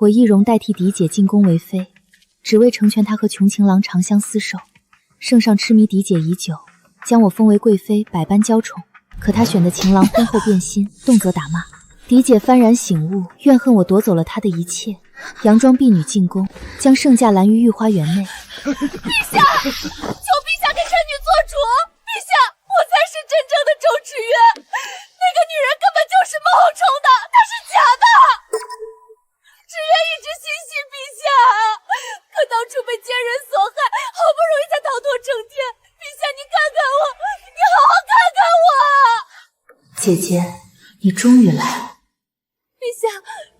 我易容代替嫡姐进宫为妃，只为成全她和穷情郎长相厮守。圣上痴迷嫡姐已久，将我封为贵妃，百般娇宠。可他选的情郎婚后变心，动辄打骂。嫡姐幡然醒悟，怨恨我夺走了她的一切，佯装婢女进宫，将圣驾拦于御花园内。陛下，求陛下给臣女做主！陛下，我才是真正的周芷月，那个女人根本就是冒充的，她是假的。芷月一直心系陛下，可当初被奸人所害，好不容易才逃脱成天。陛下，你看看我，你好好看看我。姐姐，你终于来了。陛下，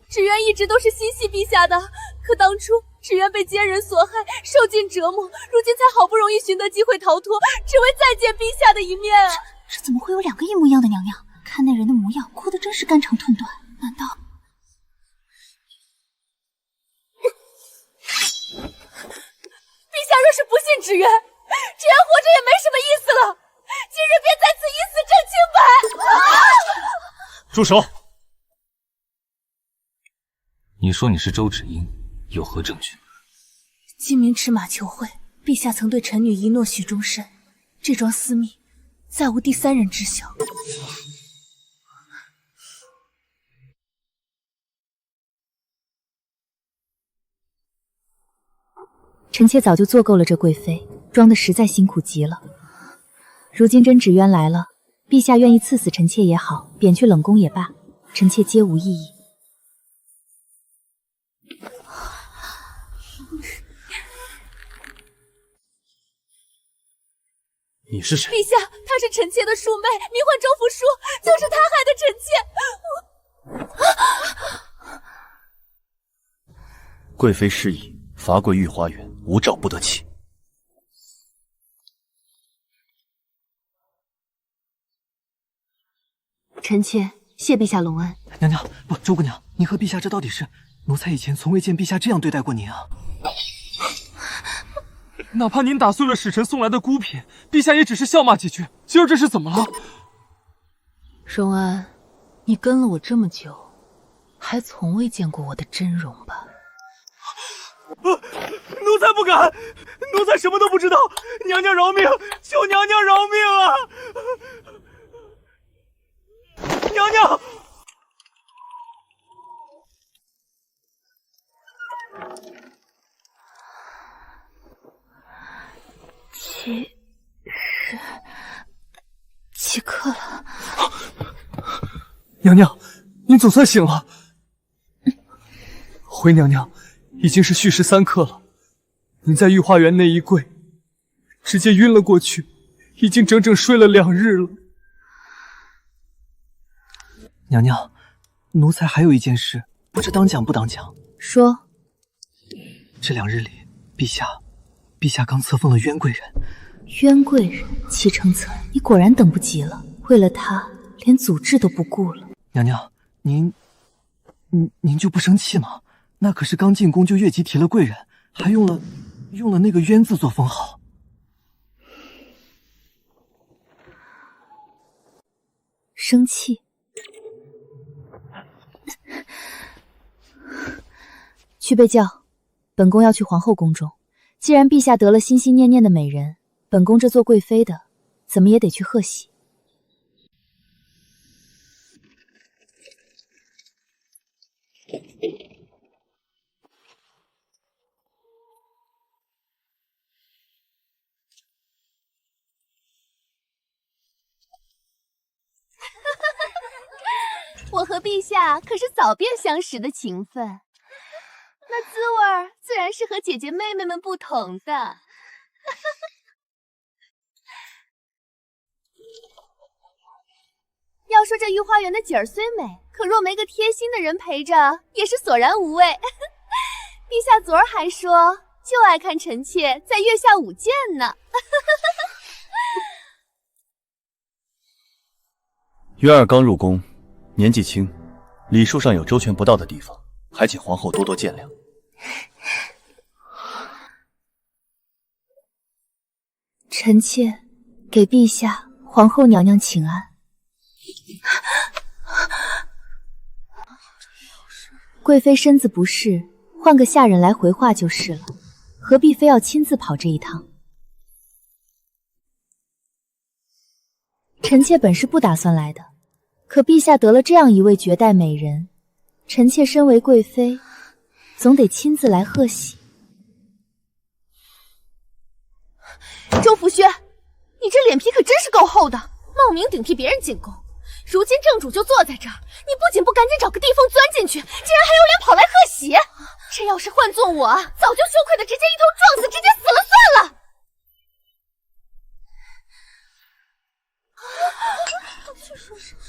芷渊一直都是心系陛下的，可当初芷渊被奸人所害，受尽折磨，如今才好不容易寻得机会逃脱，只为再见陛下的一面啊！这怎么会有两个一模一样的娘娘？看那人的模样，哭得真是肝肠寸断。难道？陛下若是不信芷渊，芷渊活着也没什么意思了。今日便在此以死证清白。住手！你说你是周芷英，有何证据？今明驰马求会，陛下曾对臣女一诺许终身，这桩私密，再无第三人知晓。臣妾早就做够了这贵妃，装的实在辛苦极了。如今真芷渊来了，陛下愿意赐死臣妾也好，贬去冷宫也罢，臣妾皆无异议。你是谁？陛下，她是臣妾的庶妹，名唤周福淑，就是她害的臣妾。贵妃失仪，罚跪御花园，无诏不得起。臣妾谢陛下隆恩。娘娘，不，周姑娘，你和陛下这到底是？奴才以前从未见陛下这样对待过您啊！哪怕您打碎了使臣送来的孤品，陛下也只是笑骂几句。今儿这是怎么了？荣恩，你跟了我这么久，还从未见过我的真容吧？奴才不敢，奴才什么都不知道。娘娘饶命，求娘娘饶命啊！娘娘，几刻了？娘娘，您总算醒了。回娘娘，已经是戌时3刻了。您在御花园那一跪，直接晕了过去，已经整整睡了2日了。娘娘，奴才还有一件事，不知当讲不当讲。说。这2日里，陛下刚册封了渊贵人。渊贵人，齐承岑，你果然等不及了。为了他，连祖制都不顾了。娘娘，您就不生气吗？那可是刚进宫就越级提了贵人，还用了那个渊字做封号。生气？去备轿，本宫要去皇后宫中。既然陛下得了心心念念的美人，本宫这做贵妃的，怎么也得去贺喜。我和陛下可是早便相识的情分，那滋味自然是和姐姐妹妹们不同的。要说这御花园的景儿虽美，可若没个贴心的人陪着，也是索然无味。陛下昨儿还说就爱看臣妾在月下舞剑呢。渊儿刚入宫，年纪轻，礼数上有周全不到的地方，还请皇后多多见谅。臣妾给陛下、皇后娘娘请安。贵妃身子不适，换个下人来回话就是了，何必非要亲自跑这一趟？臣妾本是不打算来的，可陛下得了这样一位绝代美人，臣妾身为贵妃，总得亲自来贺喜。周福轩，你这脸皮可真是够厚的，冒名顶替别人进宫。如今正主就坐在这儿，你不仅不赶紧找个地缝钻进去，竟然还有脸跑来贺喜。这要是换做我，早就羞愧的直接一头撞死，直接死了算了。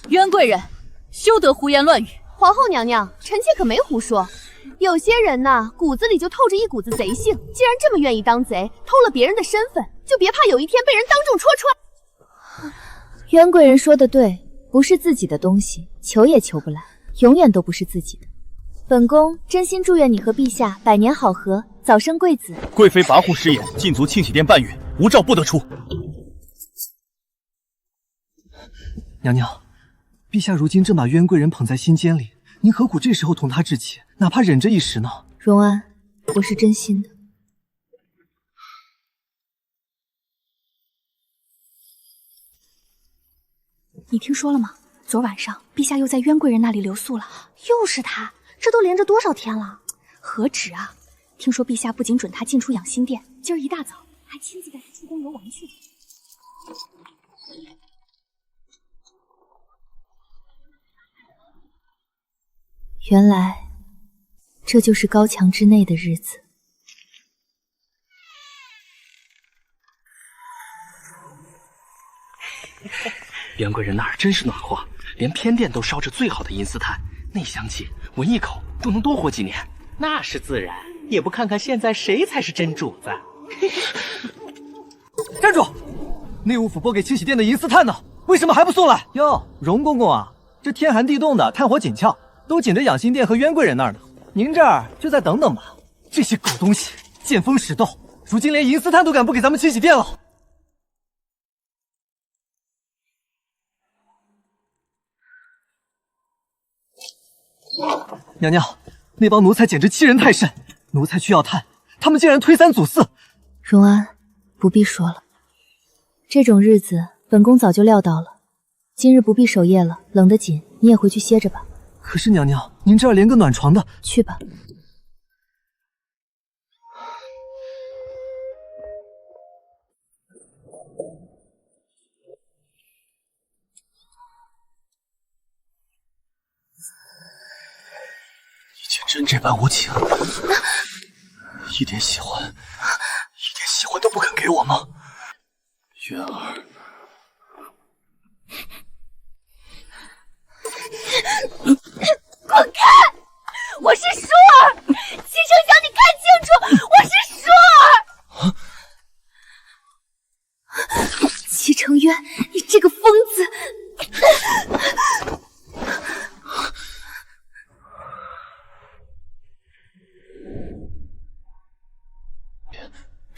渊贵人，休得胡言乱语。皇后娘娘，臣妾可没胡说。有些人呐，骨子里就透着一股子贼性。既然这么愿意当贼，偷了别人的身份，就别怕有一天被人当众戳穿。渊贵人说的对，不是自己的东西，求也求不来，永远都不是自己的。本宫真心祝愿你和陛下百年好合，早生贵子。贵妃跋扈失言，禁足庆喜殿半月，无诏不得出。娘娘，陛下如今正把渊贵人捧在心间里，您何苦这时候同他置气，哪怕忍着一时呢？荣安，我是真心的。你听说了吗？昨晚上陛下又在渊贵人那里留宿了。又是他，这都连着多少天了？何止啊！听说陛下不仅准他进出养心殿，今儿一大早还亲自带他出宫游玩去了。原来这就是高墙之内的日子。渊贵人那儿真是暖和，连偏殿都烧着最好的银丝炭，那香气闻一口都能多活几年。那是自然，也不看看现在谁才是真主子。站住！内务府拨给清洗殿的银丝炭呢？为什么还不送来？哟，荣公公啊，这天寒地冻的，炭火紧俏，都紧着养心殿和渊贵人那儿呢。您这儿就再等等吧。这些狗东西见风使舵，如今连银丝炭都敢不给咱们清洗殿了。娘娘，那帮奴才简直欺人太甚！奴才去要炭，他们竟然推三阻四。荣安，不必说了，这种日子本宫早就料到了。今日不必守夜了，冷得紧，你也回去歇着吧。可是娘娘，您这儿连个暖床的……去吧。真这般无情，一点喜欢都不肯给我吗？渊儿，滚开！我是舒儿，齐丞相，你看清楚，我是舒儿。齐承渊，你这个疯子！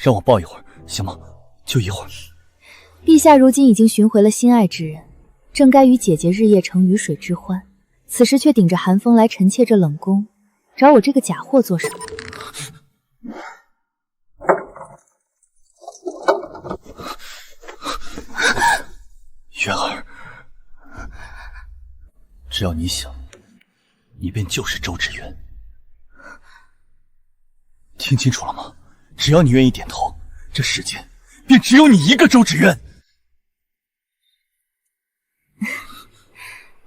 让我抱一会儿行吗？就一会儿。陛下如今已经寻回了心爱之人，正该与姐姐日夜成鱼水之欢，此时却顶着寒风来臣妾这冷宫，找我这个假货做什么？渊儿，只要你想，你便就是周芷渊。听清楚了吗？只要你愿意点头，这世间便只有你一个周芷渊。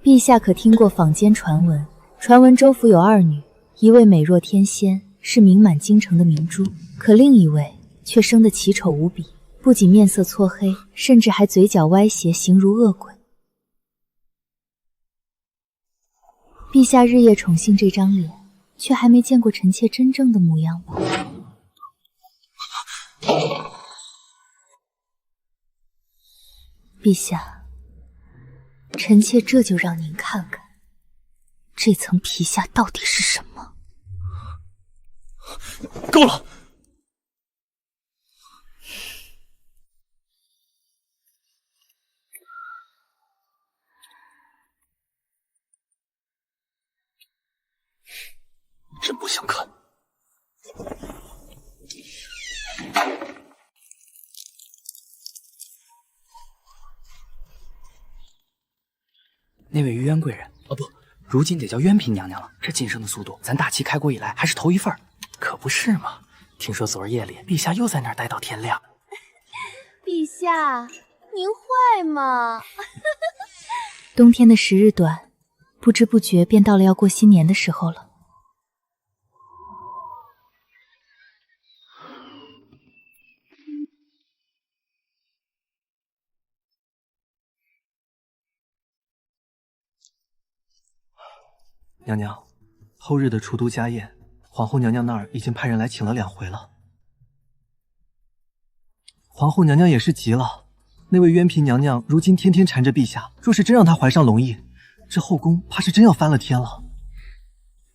陛下可听过坊间传闻？传闻周府有二女，一位美若天仙，是名满京城的明珠，可另一位却生得奇丑无比，不仅面色搓黑，甚至还嘴角歪斜，形如恶鬼。陛下日夜宠幸这张脸，却还没见过臣妾真正的模样吧？陛下，臣妾这就让您看看，这层皮下到底是什么。够了！那位冤贵人，哦不，如今得叫渊嫔娘娘了。这晋升的速度，咱大齐开国以来还是头一份。可不是嘛？听说昨儿夜里陛下又在那儿待到天亮。陛下，您坏吗？冬天的时日短，不知不觉便到了要过新年的时候了。娘娘，后日的除毒家宴，皇后娘娘那儿已经派人来请了2回了。皇后娘娘也是急了，那位渊嫔娘娘如今天天缠着陛下，若是真让她怀上龙裔，这后宫怕是真要翻了天了。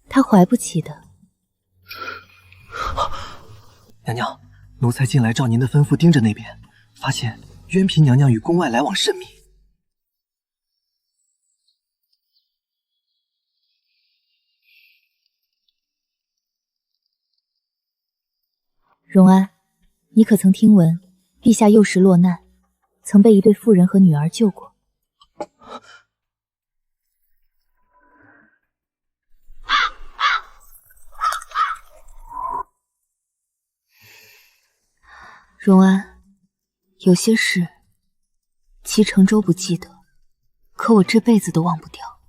她怀不起的。娘娘，奴才近来照您的吩咐盯着那边，发现渊嫔娘娘与宫外来往甚密。荣安，你可曾听闻陛下幼时落难，曾被一对妇人和女儿救过？荣安，有些事齐承周不记得，可我这辈子都忘不掉。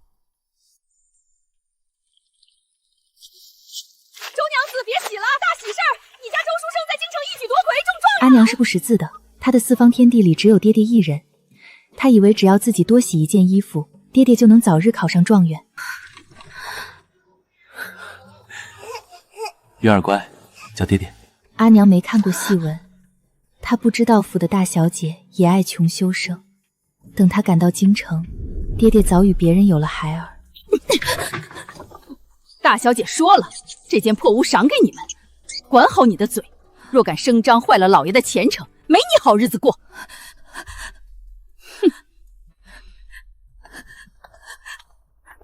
周娘子别喜了，大喜事儿！你家周书生在京城一举夺魁，中状元。阿娘是不识字的，她的四方天地里只有爹爹一人，她以为只要自己多洗一件衣服，爹爹就能早日考上状元。渊儿乖，叫爹爹。阿娘没看过戏文，她不知道府的大小姐也爱穷修生。等她赶到京城，爹爹早与别人有了孩儿。大小姐说了，这间破屋赏给你们，管好你的嘴，若敢声张坏了老爷的前程，没你好日子过。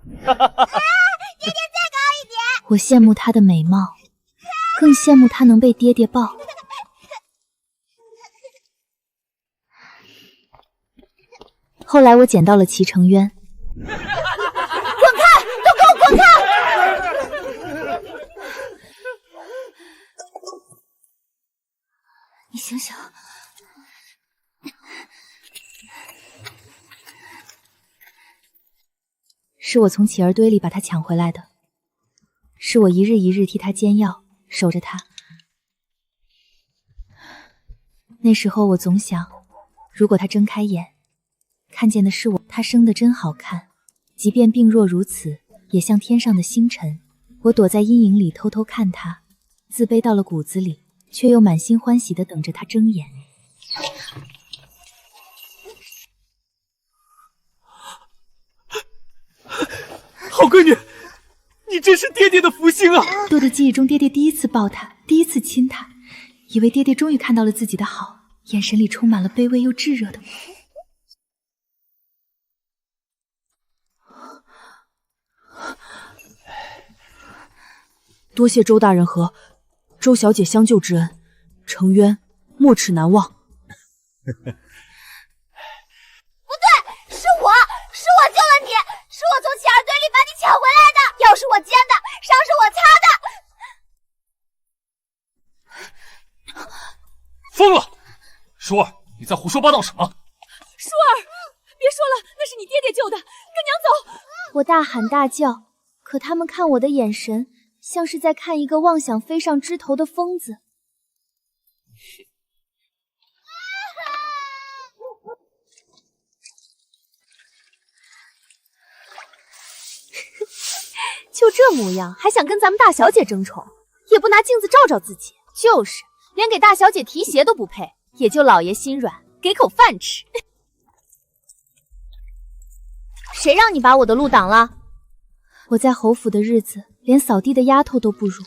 爹爹再高一点！我羡慕她的美貌，更羡慕她能被爹爹抱。后来我捡到了齐承渊。滚开！都给我滚开！你醒醒！是我从乞儿堆里把他抢回来的，是我一日一日替他煎药，守着他。那时候我总想，如果他睁开眼，看见的是我，他生得真好看，即便病弱如此，也像天上的星辰。我躲在阴影里偷偷看他，自卑到了骨子里，却又满心欢喜地等着他睁眼。好闺女，你真是爹爹的福星啊！多的记忆中，爹爹第一次抱她，第一次亲她，以为爹爹终于看到了自己的好，眼神里充满了卑微又炙热的。多谢周大人和周小姐相救之恩，承渊没齿难忘。不对，是我救了你，是我从乞儿堆里把你抢回来的，药是我煎的，伤是我擦的。疯了！舒儿，你在胡说八道什么？舒儿，别说了，那是你爹爹救的，跟娘走。我大喊大叫，可他们看我的眼神像是在看一个妄想飞上枝头的疯子。就这模样，还想跟咱们大小姐争宠，也不拿镜子照照自己。就是，连给大小姐提鞋都不配，也就老爷心软，给口饭吃。谁让你把我的路挡了？我在侯府的日子，连扫地的丫头都不如，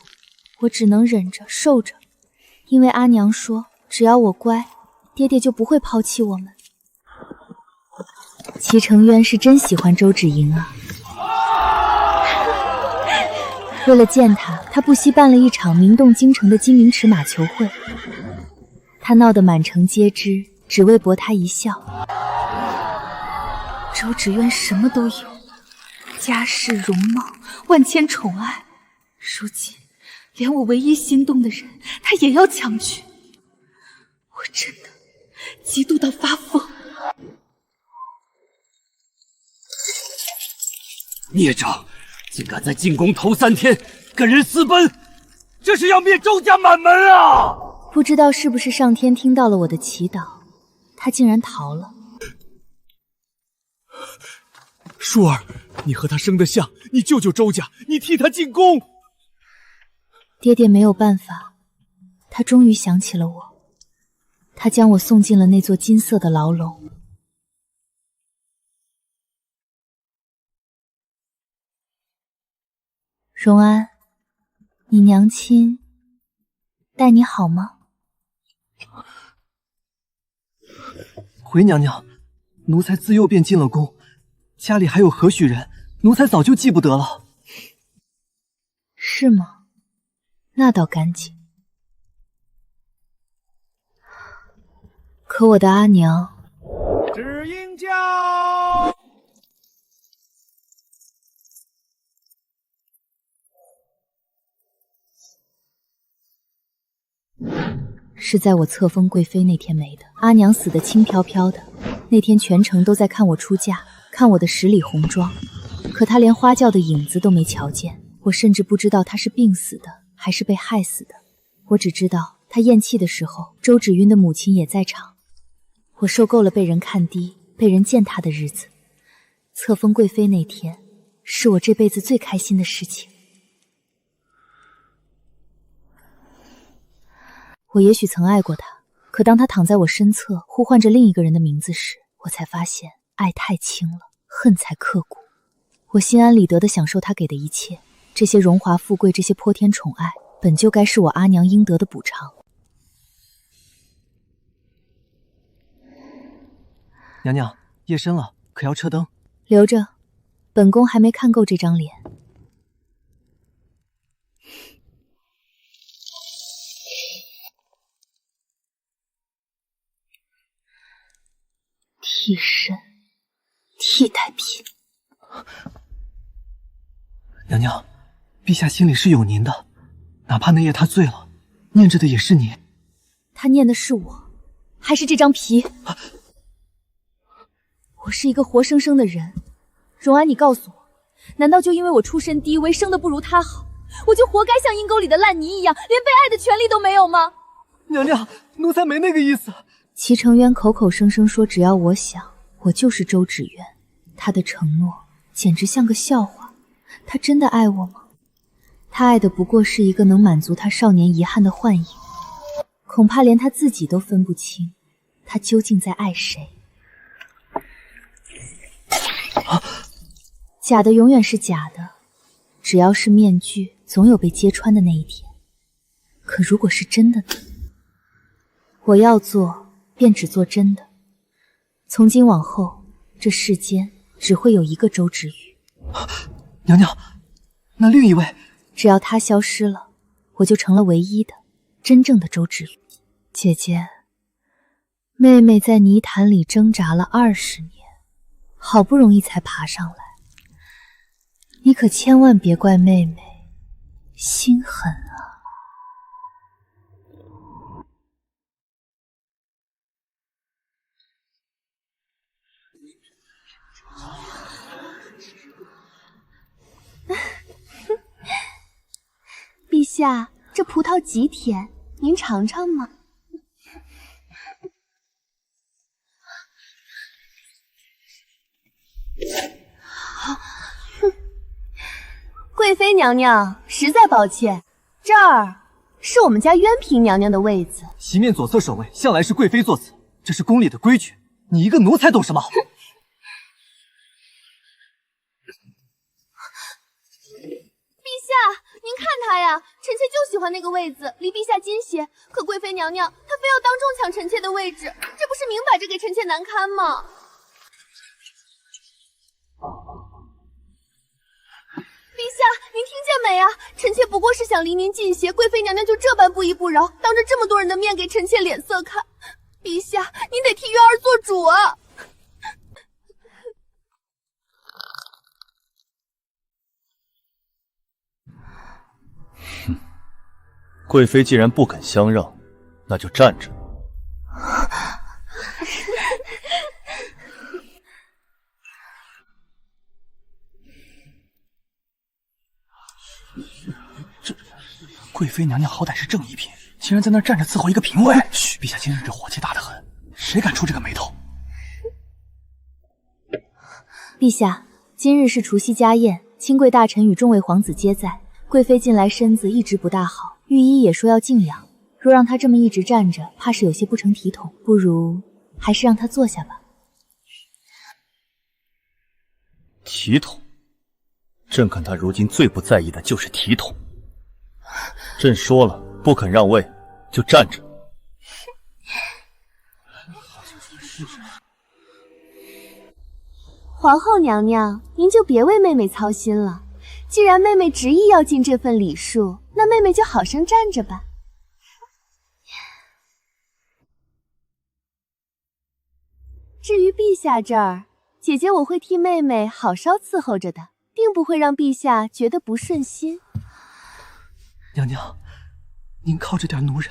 我只能忍着受着，因为阿娘说，只要我乖，爹爹就不会抛弃我们。齐承渊是真喜欢周芷莹啊！为了见他，他不惜办了一场名动京城的金明池马球会，他闹得满城皆知，只为博他一笑。周芷渊什么都有，家世容貌，万千宠爱，如今连我唯一心动的人，他也要抢去，我真的嫉妒到发疯。孽障，竟敢在进宫头3天跟人私奔，这是要灭周家满门啊！不知道是不是上天听到了我的祈祷，他竟然逃了。舒儿，你和他生得像，你救救周家，你替他进宫。爹爹没有办法，他终于想起了我，他将我送进了那座金色的牢笼。荣安，你娘亲待你好吗？回娘娘，奴才自幼便进了宫，家里还有何许人，奴才早就记不得了。是吗？那倒干净。可我的阿娘……只应教。是在我册封贵妃那天没的。阿娘死得轻飘飘的，那天全城都在看我出嫁，看我的10里红妆，可她连花轿的影子都没瞧见。我甚至不知道她是病死的还是被害死的，我只知道她咽气的时候，周芷晕的母亲也在场。我受够了被人看低、被人践踏的日子，册封贵妃那天是我这辈子最开心的事情。我也许曾爱过他，可当他躺在我身侧，呼唤着另一个人的名字时，我才发现爱太轻了，恨才刻骨。我心安理得地享受他给的一切，这些荣华富贵，这些泼天宠爱，本就该是我阿娘应得的补偿。娘娘，夜深了，可要撤灯？留着，本宫还没看够这张脸。替身，替代品。娘娘，陛下心里是有您的，哪怕那夜他醉了，念着的也是你。他念的是我，还是这张皮？我是一个活生生的人。荣安，你告诉我，难道就因为我出身低微，生得不如他好，我就活该像阴沟里的烂泥一样，连被爱的权利都没有吗？娘娘，奴才没那个意思。齐成渊口口声声说只要我想，我就是周芷渊，他的承诺简直像个笑话。他真的爱我吗？他爱的不过是一个能满足他少年遗憾的幻影，恐怕连他自己都分不清，他究竟在爱谁。假的永远是假的，只要是面具，总有被揭穿的那一天。可如果是真的呢？我要做便只做真的。从今往后，这世间只会有一个周芷雨。娘娘，那另一位？只要他消失了，我就成了唯一的、真正的周芷雨。姐姐，妹妹在泥潭里挣扎了20年，好不容易才爬上来，你可千万别怪妹妹心狠啊！陛下，这葡萄极甜，您尝尝吗？贵妃娘娘，实在抱歉，这儿是我们家渊嫔娘娘的位子。席面左侧守卫向来是贵妃座子，这是宫里的规矩，你一个奴才懂什么？陛下，您看他呀，臣妾就喜欢那个位子，离陛下近些。可贵妃娘娘她非要当众抢臣妾的位置，这不是明摆着给臣妾难堪吗？陛下，您听见没啊？臣妾不过是想离您近些，贵妃娘娘就这般不依不饶，当着这么多人的面给臣妾脸色看。陛下，您得替渊儿做主啊！贵妃既然不肯相让，那就站着。这贵妃娘娘好歹是正一品，竟然在那儿站着伺候一个嫔妃。嘘，陛下今日这火气大得很，谁敢出这个眉头？陛下，今日是除夕家宴，亲贵大臣与众位皇子皆在。贵妃近来身子一直不大好，御医也说要静养。若让她这么一直站着，怕是有些不成体统，不如还是让她坐下吧。体统？朕看她如今最不在意的就是体统。朕说了，不肯让位，就站着。皇后娘娘，您就别为妹妹操心了。既然妹妹执意要尽这份礼数，那妹妹就好生站着吧。至于陛下这儿，姐姐我会替妹妹好生伺候着的，定不会让陛下觉得不顺心。娘娘，您靠着点奴人。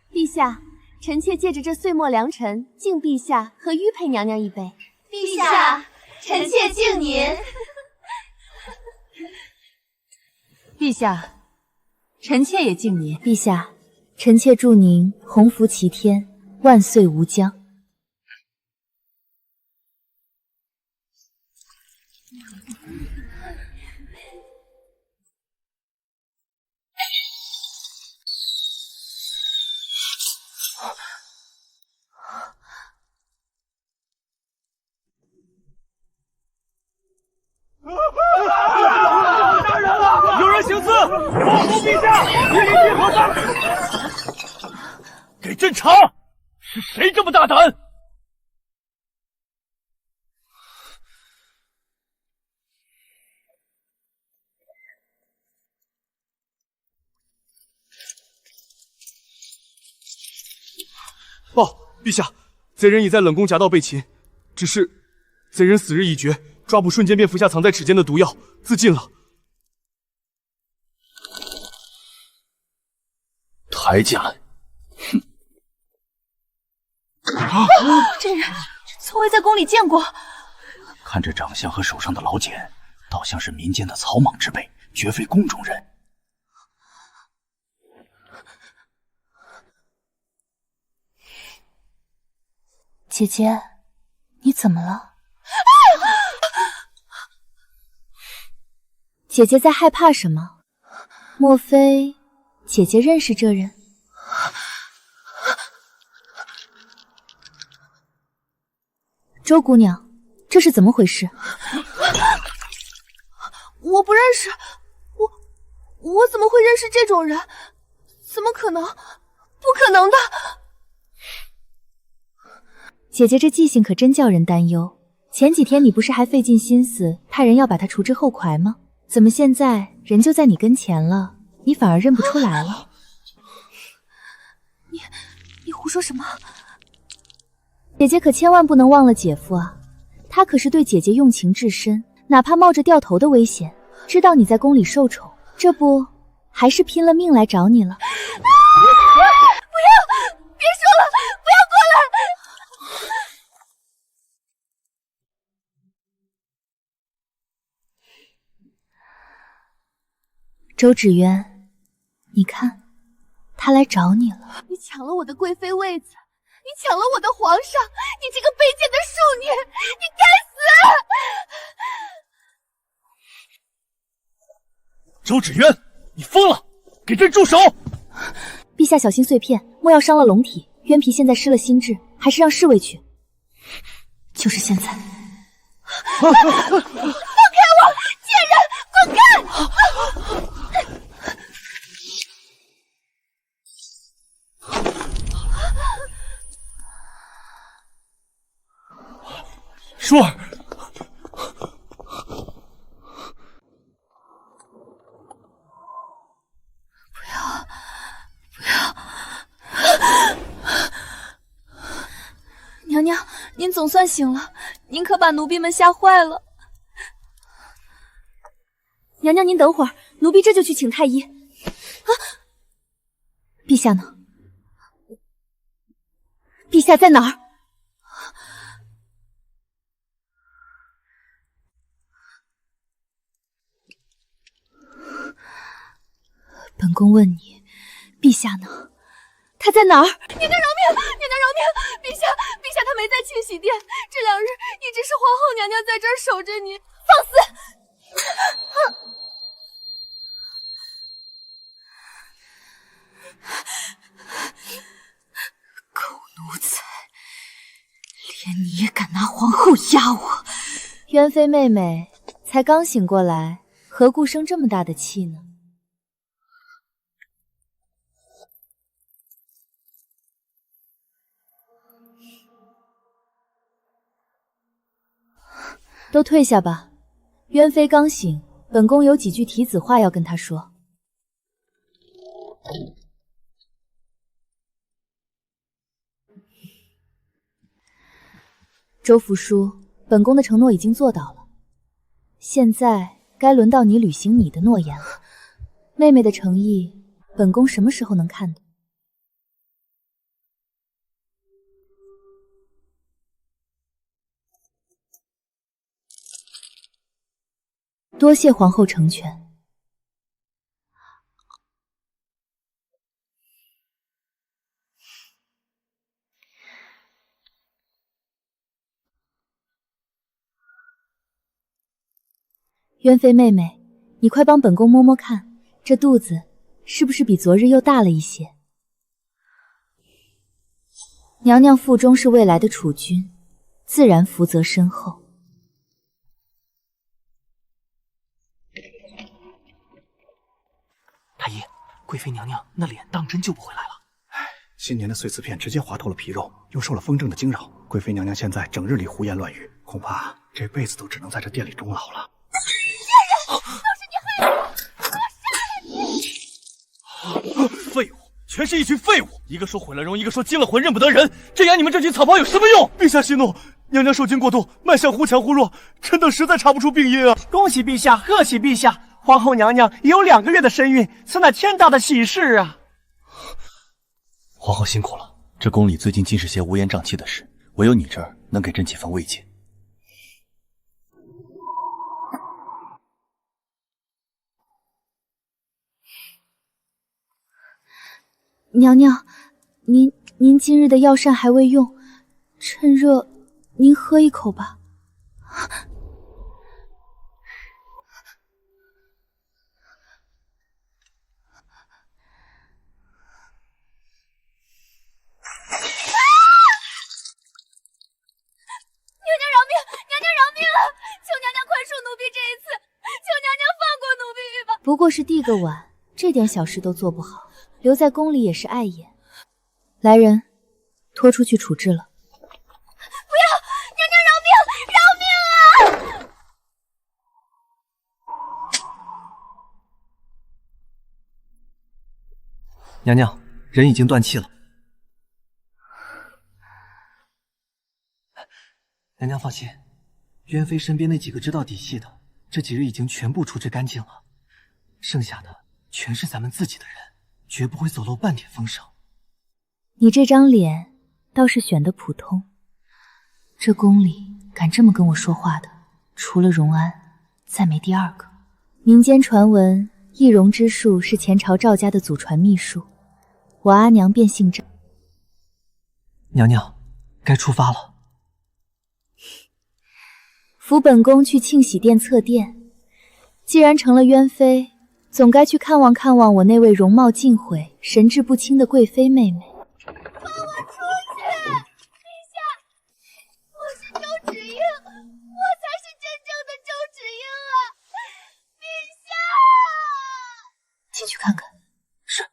陛下，臣妾借着这岁末良辰，敬陛下和玉佩娘娘一杯。陛下，臣妾敬您。陛下，臣妾也敬您。陛下，臣妾祝您鸿福齐天，万岁无疆。有人行刺，保护陛下！你立即何在？给朕查！是谁这么大胆？报，陛下，贼人已在冷宫夹道被擒，只是贼人死日已决，抓捕瞬间便服下藏在齿间的毒药，自尽了。抬进来！哼！这人从未在宫里见过。看这长相和手上的老茧，倒像是民间的草莽之辈，绝非宫中人。姐姐，你怎么了？姐姐在害怕什么？莫非姐姐认识这人？周姑娘，这是怎么回事？我不认识，我怎么会认识这种人？怎么可能？不可能的！姐姐这记性可真叫人担忧。前几天你不是还费尽心思派人要把她除之后快吗？怎么现在人就在你跟前了，你反而认不出来了？你胡说什么？姐姐可千万不能忘了姐夫啊，他可是对姐姐用情至深，哪怕冒着掉头的危险，知道你在宫里受宠，这不还是拼了命来找你了？不要！别说了，不要过来！周芷渊，你看，他来找你了。你抢了我的贵妃位子，你抢了我的皇上，你这个卑贱的庶女，你该死！周芷渊，你疯了！给朕住手！陛下小心碎片，莫要伤了龙体。渊皮现在失了心智，还是让侍卫去。就是现在！放开我，贱人，滚开！舒儿，娘娘，您总算醒了，您可把奴婢们吓坏了。娘娘您等会儿，奴婢这就去请太医。啊，陛下呢？陛下在哪儿？本宫问你，陛下呢？他在哪儿？娘娘饶命！娘娘饶命！陛下，陛下他没在庆喜殿，这2日一直是皇后娘娘在这儿守着你。放肆！狗奴才，连你也敢拿皇后压我！渊妃妹妹才刚醒过来，何故生这么大的气呢？都退下吧，渊妃刚醒，本宫有几句提子话要跟她说。周福叔，本宫的承诺已经做到了，现在该轮到你履行你的诺言了。妹妹的诚意，本宫什么时候能看到？多谢皇后成全。渊妃妹妹，你快帮本宫摸摸看，这肚子是不是比昨日又大了一些？娘娘腹中是未来的储君，自然福泽深厚。太医，贵妃娘娘那脸当真救不回来了。新年的碎瓷片直接划透了皮肉，又受了风症的惊扰，贵妃娘娘现在整日里胡言乱语，恐怕这辈子都只能在这店里终老了。贱人，都是你害的！我要杀了你！废物，全是一群废物！一个说毁了容，一个说惊了魂，认不得人。镇压你们这群草包有什么用？陛下息怒，娘娘受惊过度，脉象忽强忽弱，臣等实在查不出病因啊！恭喜陛下，贺喜陛下！皇后娘娘已有2个月的身孕，此乃天大的喜事啊！皇后辛苦了，这宫里最近尽是些乌烟瘴气的事，唯有你这儿能给朕几分慰藉。娘娘，您今日的药膳还未用，趁热您喝一口吧。不过是递个碗，这点小事都做不好，留在宫里也是碍眼。来人，拖出去处置了。不要！娘娘饶命！饶命啊！娘娘，人已经断气了。娘娘放心，渊妃身边那几个知道底细的，这几日已经全部处置干净了。剩下的全是咱们自己的人，绝不会走漏半点风声。你这张脸倒是选得普通，这宫里敢这么跟我说话的，除了荣安，再没第二个。民间传闻，易容之术是前朝赵家的祖传秘术，我阿娘便姓赵。娘娘，该出发了。扶本宫去庆喜殿测殿，既然成了渊妃，总该去看望看望我那位容貌尽毁、神志不清的贵妃妹妹。放我出去！陛下，我是周芷英，我才是真正的周芷英啊！陛下，进去看看。是。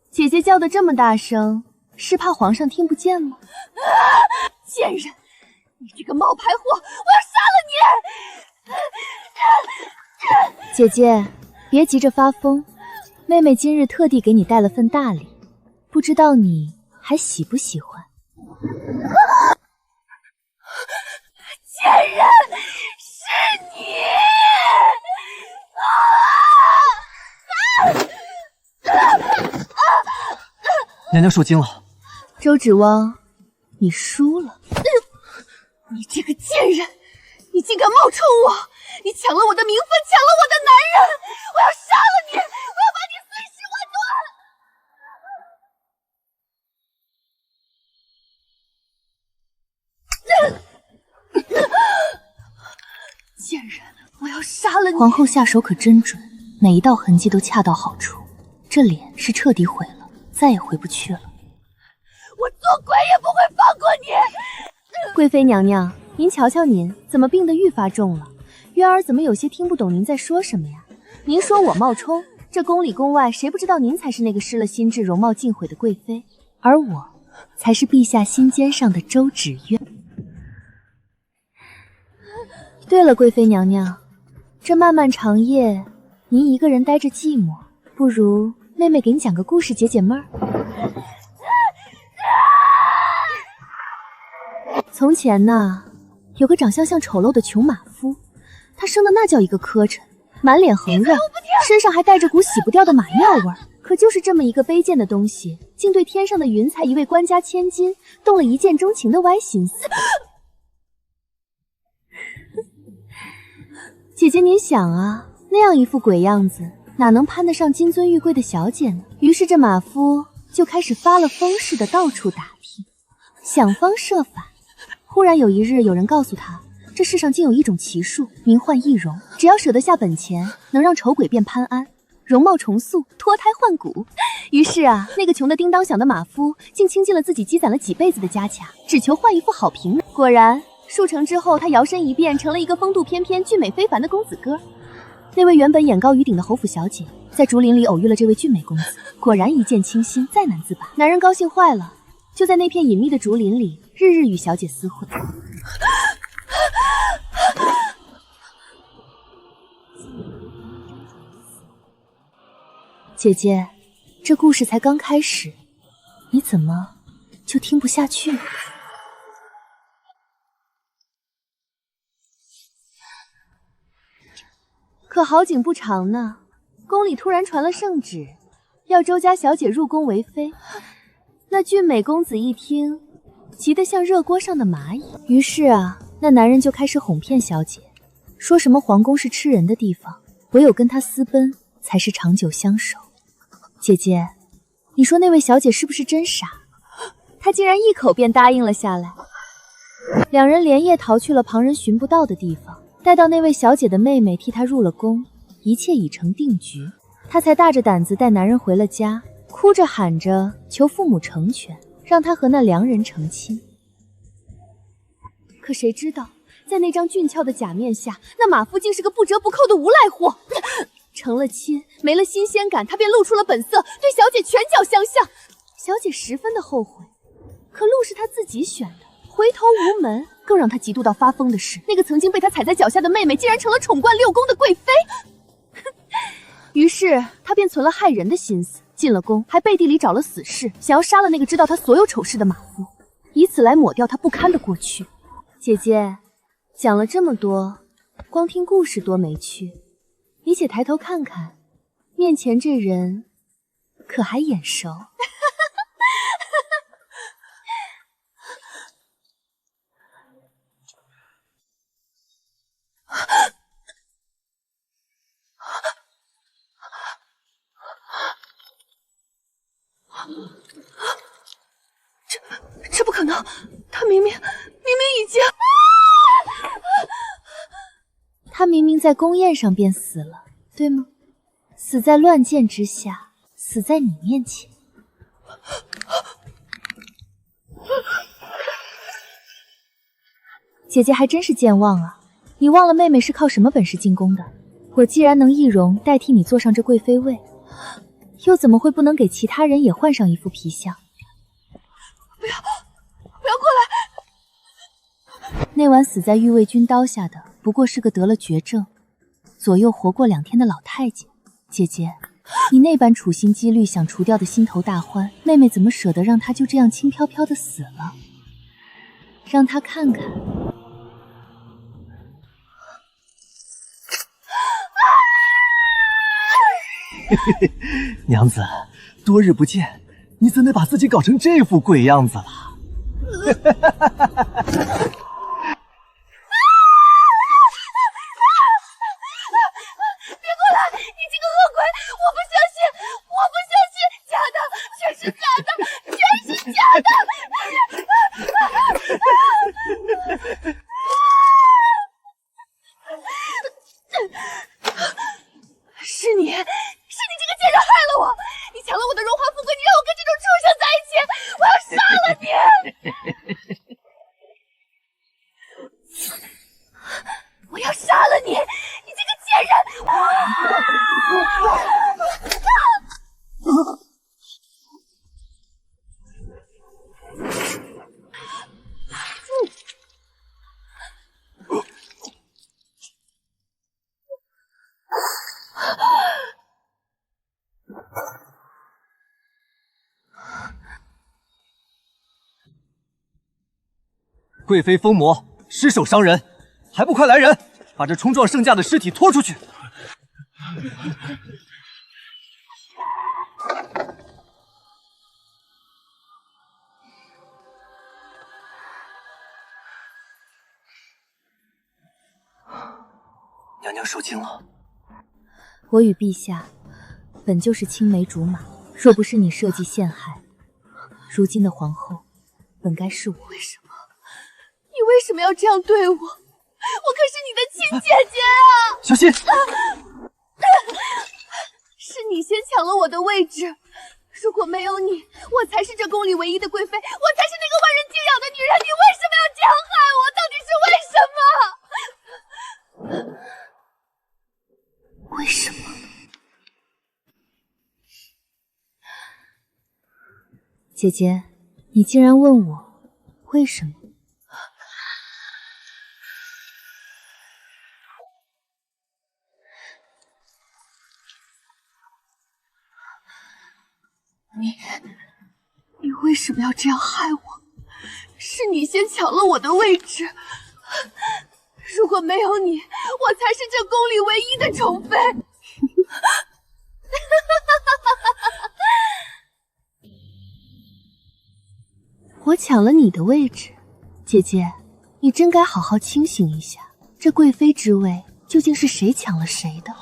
姐姐叫的这么大声，是怕皇上听不见吗？贱人，你这个冒牌货，我要杀了你！姐姐，别急着发疯，妹妹今日特地给你带了份大礼，不知道你还喜不喜欢？贱人，是你！娘娘受惊了。周芷汪，你输了。你这个贱人，你竟敢冒充我！你抢了我的名分，抢了我的男人！我要杀了你！我要把你碎尸万段！贱人，我要杀了你！皇后下手可真准，每一道痕迹都恰到好处，这脸是彻底毁了，再也回不去了。我做鬼也不会放过你！贵妃娘娘，您瞧瞧您，怎么病得愈发重了？渊儿怎么有些听不懂您在说什么呀？您说我冒充，这宫里宫外谁不知道您才是那个失了心智、容貌尽毁的贵妃，而我才是陛下心尖上的周芷渊。对了，贵妃娘娘，这漫漫长夜，您一个人待着寂寞，不如妹妹给你讲个故事解解闷儿。从前呐，有个长相像丑陋的穷马夫，他生的那叫一个磕碜，满脸横肉，身上还带着股洗不掉的马尿味儿。可就是这么一个卑贱的东西，竟对天上的云彩一位官家千金动了一见钟情的歪心思。姐姐您想啊，那样一副鬼样子，哪能攀得上金尊玉贵的小姐呢？于是这马夫就开始发了疯似的到处打听，想方设法。忽然有一日，有人告诉他，这世上竟有一种奇术，名唤易容，只要舍得下本钱，能让丑鬼变潘安，容貌重塑，脱胎换骨。于是啊，那个穷得叮当响的马夫，竟倾尽了自己积攒了几辈子的家产，只求换一副好评。果然，数成之后，他摇身一变，成了一个风度翩翩、俊美非凡的公子哥。那位原本眼高于顶的侯府小姐，在竹林里偶遇了这位俊美公子，果然一见倾心，再难自拔。男人高兴坏了，就在那片隐秘的竹林里，日日与小姐私会。姐姐，这故事才刚开始，你怎么就听不下去了？可好景不长呢，宫里突然传了圣旨，要周家小姐入宫为妃。那俊美公子一听，急得像热锅上的蚂蚁。于是啊，那男人就开始哄骗小姐，说什么皇宫是吃人的地方，唯有跟他私奔才是长久相守。姐姐，你说那位小姐是不是真傻？她竟然一口便答应了下来。两人连夜逃去了旁人寻不到的地方，待到那位小姐的妹妹替她入了宫，一切已成定局，她才大着胆子带男人回了家，哭着喊着求父母成全，让她和那良人成亲。可谁知道，在那张俊俏的假面下，那马夫竟是个不折不扣的无赖货。成了亲，没了新鲜感，他便露出了本色，对小姐拳脚相向。小姐十分的后悔，可路是他自己选的，回头无门。更让他嫉妒到发疯的是，那个曾经被他踩在脚下的妹妹，竟然成了宠冠6宫的贵妃。于是他便存了害人的心思，进了宫，还背地里找了死士，想要杀了那个知道他所有丑事的马夫，以此来抹掉他不堪的过去。姐姐，讲了这么多，光听故事多没趣，你且抬头看看，面前这人可还眼熟？这不可能，他明明已经……他明明在宫宴上便死了，对吗？死在乱箭之下，死在你面前。姐姐还真是健忘啊！你忘了妹妹是靠什么本事进宫的？我既然能易容代替你坐上这贵妃位，又怎么会不能给其他人也换上一副皮相？不要过来！那晚死在御卫军刀下的，不过是个得了绝症，左右活过2天的老太监。姐姐，你那般处心积虑想除掉的心头大患，妹妹怎么舍得让他就这样轻飘飘的死了？让他看看。娘子，多日不见，你怎得把自己搞成这副鬼样子了？别过来！你这个恶鬼！我不相信！我不相信！假的，全是假的，全是假的！是你，是你这个贱人害了我！你抢了我的荣华富贵，你让我跟这种畜生在一起，我要杀了你！我要杀了你！你这个贱人！贵妃疯魔，失手伤人，还不快来人，把这冲撞圣驾的尸体拖出去！娘娘受惊了。我与陛下本就是青梅竹马，若不是你设计陷害，如今的皇后本该是我。为什么？你为什么要这样对我？我可是你的亲姐姐啊！小心！是你先抢了我的位置，如果没有你，我才是这宫里唯一的贵妃，我才是那个万人敬仰的女人。你为什么要这样害我？到底是为什么？为什么？姐姐，你竟然问我为什么？你为什么要这样害我？是你先抢了我的位置，如果没有你，我才是这宫里唯一的宠妃。我抢了你的位置，姐姐，你真该好好清醒一下，这贵妃之位究竟是谁抢了谁的？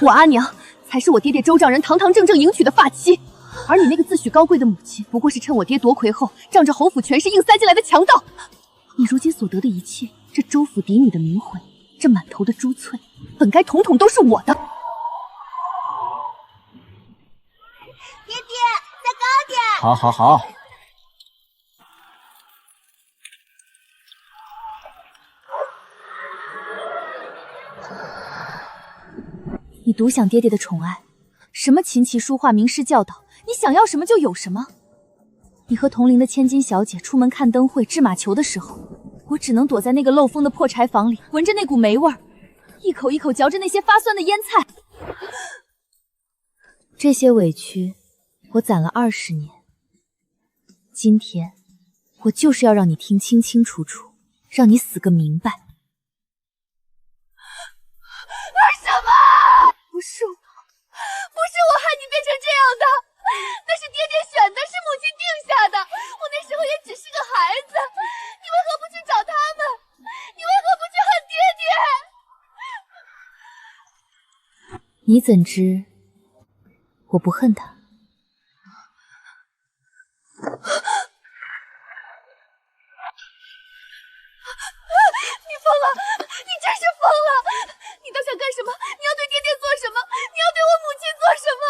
我阿娘才是我爹爹周丈人堂堂正正迎娶的发妻，而你那个自诩高贵的母亲，不过是趁我爹夺魁后，仗着侯府权势硬塞进来的强盗。你如今所得的一切，这周府嫡女的名讳，这满头的珠翠，本该统统都是我的。爹爹，再高点！好，好，好。你独享爹爹的宠爱，什么琴棋书画、名师教导，你想要什么就有什么。你和同龄的千金小姐出门看灯会、掷马球的时候，我只能躲在那个漏风的破柴房里，闻着那股霉味儿，一口一口嚼着那些发酸的腌菜。这些委屈，我攒了20年。今天，我就是要让你听清清楚楚，让你死个明白。为什么？不是我害你变成这样的，那是爹爹选的，是母亲定下的。我那时候也只是个孩子，你为何不去找他们？你为何不去恨爹爹？你怎知我不恨他？你疯了！你真是疯了！你都想干什么？你要对爹爹做什么？你要对我母亲做什么？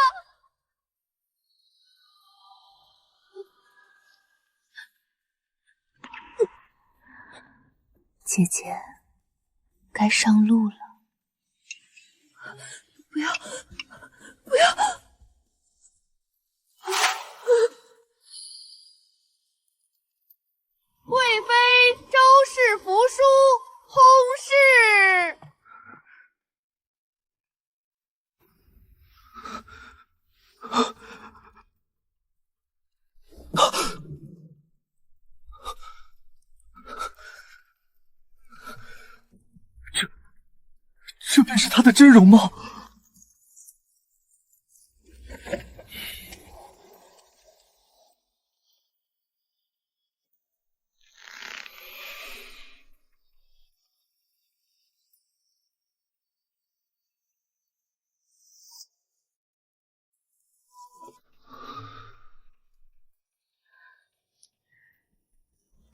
姐姐，该上路了。不要！不要！贵妃周氏服书，薨逝。认识他的真容吗？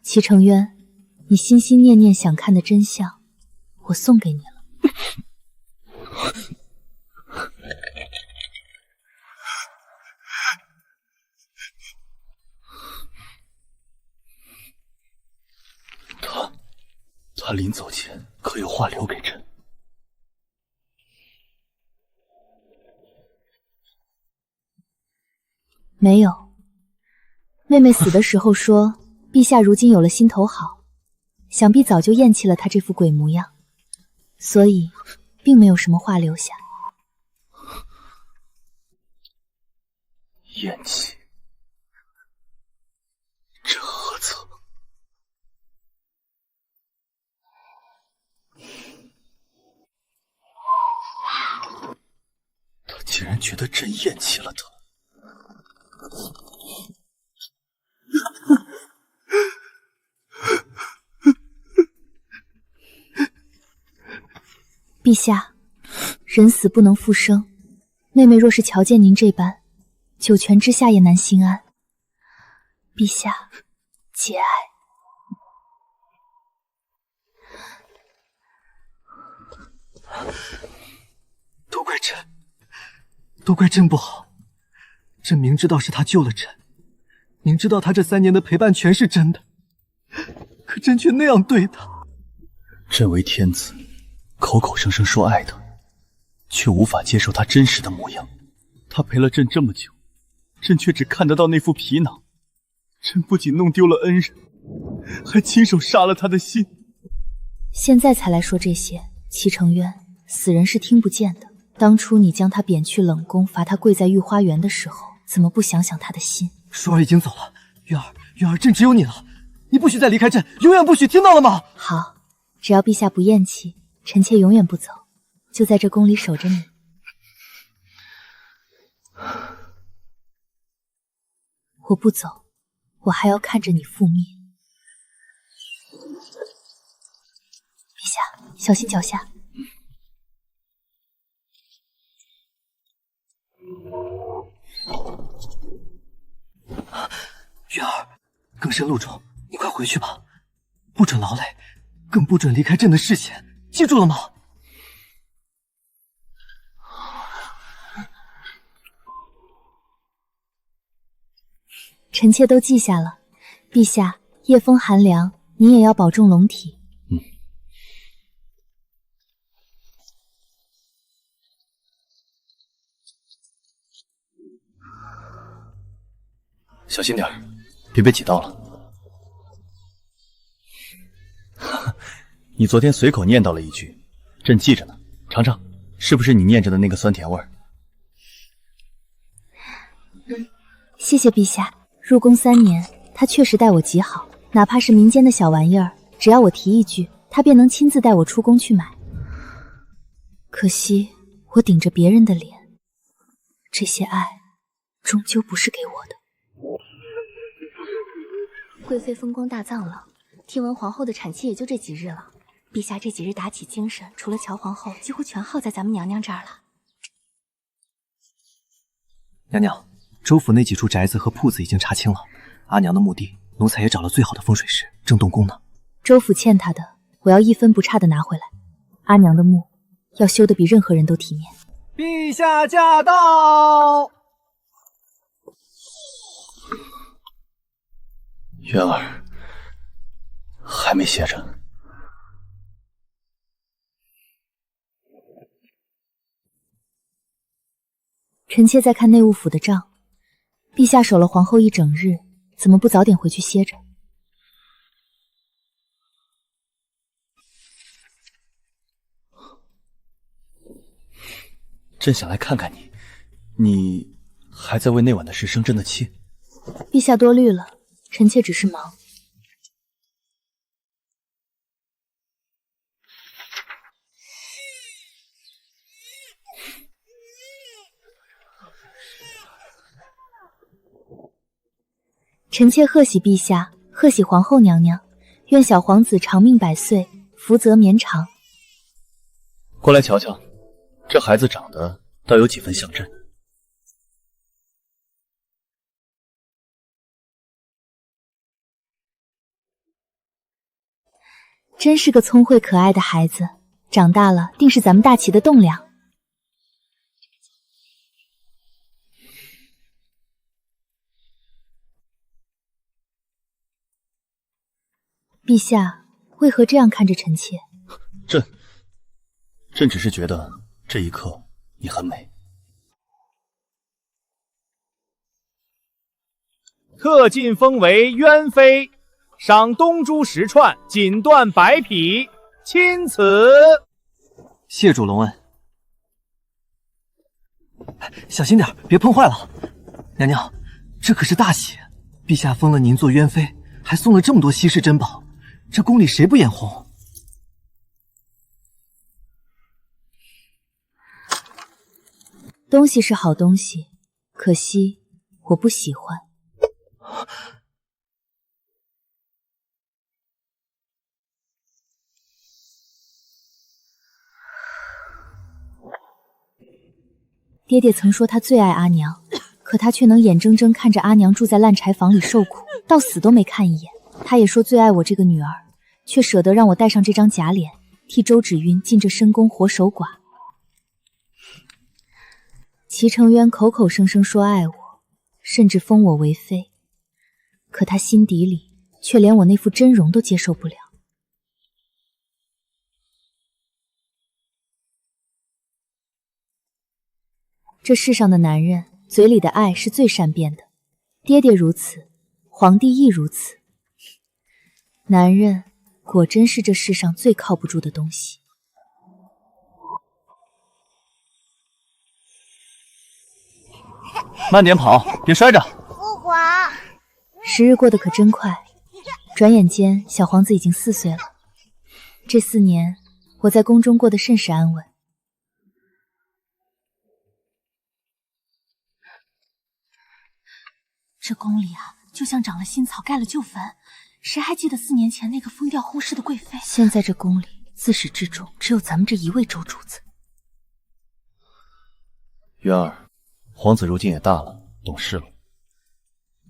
齐成渊，你心心念念想看的真相，我送给你了。他临走前可有话留给朕？没有。妹妹死的时候说，陛下如今有了心头好，想必早就厌弃了他这副鬼模样，所以并没有什么话留下。厌弃？这何曾？他竟然觉得朕厌弃了他。陛下，人死不能复生，妹妹若是瞧见您这般，九泉之下也难心安。陛下，节哀。都怪朕，都怪朕不好。朕明知道是他救了朕，明知道他这3年的陪伴全是真的，可朕却那样对他。朕为天子，口口声声说爱他，却无法接受他真实的模样。他陪了朕这么久，朕却只看得到那副皮囊。朕不仅弄丢了恩人，还亲手杀了他的心。现在才来说这些，齐成渊，死人是听不见的。当初你将他贬去冷宫，罚他跪在御花园的时候，怎么不想想他的心？舒儿已经走了，月儿，朕只有你了，你不许再离开朕，永远不许，听到了吗？好，只要陛下不厌弃，臣妾永远不走，就在这宫里守着你。我不走，我还要看着你覆灭。陛下，小心脚下。月儿，更深路中，你快回去吧，不准劳累，更不准离开朕的视线，记住了吗？臣妾都记下了。陛下，夜风寒凉，您也要保重龙体。小心点儿，别被挤到了。你昨天随口念叨了一句，朕记着呢，尝尝，是不是你念着的那个酸甜味儿？谢谢陛下。入宫3年，他确实待我极好，哪怕是民间的小玩意儿，只要我提一句，他便能亲自带我出宫去买。可惜我顶着别人的脸，这些爱终究不是给我的。贵妃风光大葬了，听闻皇后的产期也就这几日了。陛下这几日打起精神，除了乔皇后，几乎全耗在咱们娘娘这儿了。娘娘，州府那几处宅子和铺子已经查清了，阿娘的墓地，奴才也找了最好的风水师，正动工呢。州府欠他的，我要一分不差的拿回来。阿娘的墓要修得比任何人都体面。陛下驾到！渊儿还没歇着。臣妾在看内务府的账，陛下守了皇后一整日，怎么不早点回去歇着？朕想来看看你，你还在为那晚的事生朕的气？陛下多虑了，臣妾只是忙。臣妾贺喜陛下，贺喜皇后娘娘，愿小皇子长命百岁，福泽绵长。过来瞧瞧，这孩子长得倒有几分像朕。真是个聪慧可爱的孩子，长大了定是咱们大齐的栋梁。陛下为何这样看着臣妾？朕只是觉得这一刻你很美。特进封为渊妃，赏东珠10串，锦缎100匹，钦此。谢主隆恩。小心点，别碰坏了。娘娘，这可是大喜，陛下封了您做渊妃，还送了这么多稀世珍宝，这宫里谁不眼红？东西是好东西，可惜我不喜欢。爹爹曾说他最爱阿娘，可他却能眼睁睁看着阿娘住在烂柴房里受苦，到死都没看一眼。他也说最爱我这个女儿，却舍得让我戴上这张假脸，替周芷晕进这深宫活守寡。齐承渊口口声声说爱我，甚至封我为妃，可他心底里却连我那副真容都接受不了。这世上的男人嘴里的爱是最善变的，爹爹如此，皇帝亦如此。男人果真是这世上最靠不住的东西。慢点跑，别摔着。父皇，时日过得可真快，转眼间小皇子已经4岁了。这4年，我在宫中过得甚是安稳。这宫里啊，就像长了新草，盖了旧坟。谁还记得4年前那个疯掉后世的贵妃？现在这宫里自始至终只有咱们这一位周主子。渊儿，皇子如今也大了，懂事了。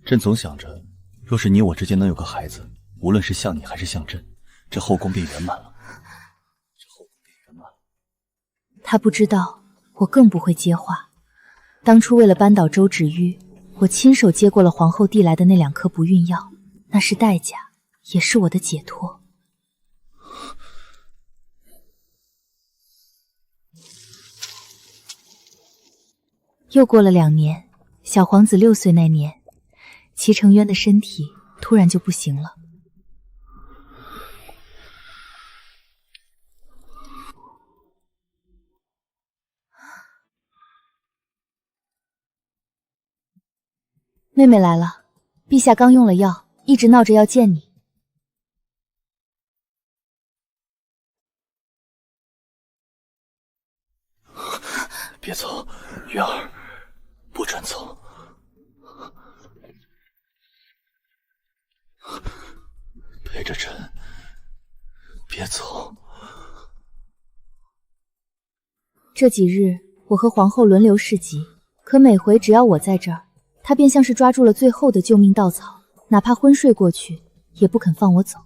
朕总想着，若是你我之间能有个孩子，无论是像你还是像朕，这后宫便圆满了。他不知道，我更不会接话。当初为了扳倒周芷晕，我亲手接过了皇后递来的那2颗不孕药，那是代价，也是我的解脱。又过了2年，小皇子6岁那年，齐承渊的身体突然就不行了。妹妹来了，陛下刚用了药，一直闹着要见你。别走，渊儿，不准走。陪着朕，别走。这几日我和皇后轮流侍疾，可每回只要我在这儿，她便像是抓住了最后的救命稻草，哪怕昏睡过去，也不肯放我走。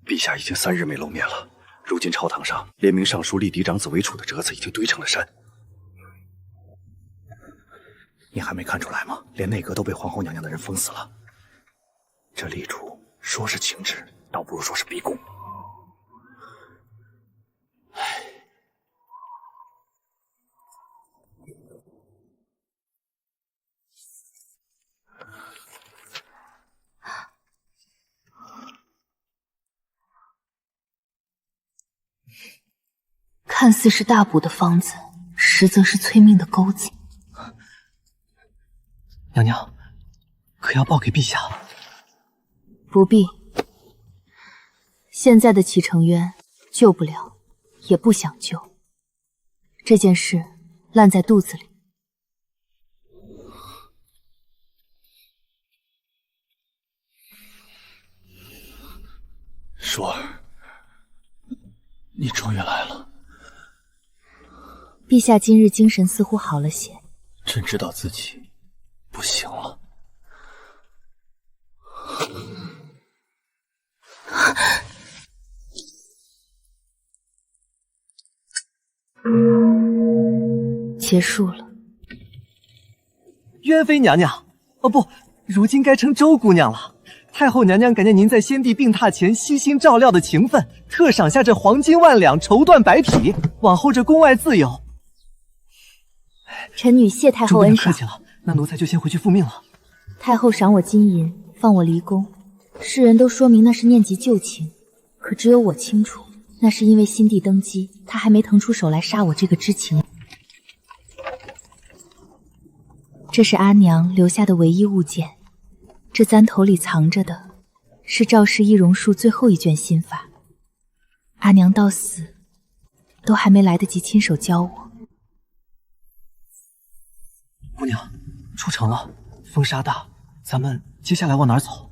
陛下已经3日没露面了，如今朝堂上联名上书立嫡长子为储的折子已经堆成了山。你还没看出来吗？连内阁都被皇后娘娘的人封死了。这立储说是情旨，倒不如说是逼宫。看似是大补的方子，实则是催命的钩子。娘娘，可要报给陛下？不必，现在的齐成渊救不了，也不想救。这件事烂在肚子里。舒儿，你终于来了。陛下今日精神似乎好了些。朕知道自己不行了。结束了。渊妃娘娘，哦不，如今该称周姑娘了。太后娘娘感念您在先帝病榻前悉心照料的情分，特赏下这黄金万两，绸缎百匹，往后这宫外自有。臣女谢太后恩赏。客气了，那奴才就先回去复命了。太后赏我金银，放我离宫，世人都说明那是念及旧情，可只有我清楚，那是因为新帝登基，他还没腾出手来杀我这个知情。这是阿娘留下的唯一物件，这簪头里藏着的是赵氏易容术最后一卷心法，阿娘到死都还没来得及亲手教我。姑娘，出城了，风沙大，咱们接下来往哪儿走？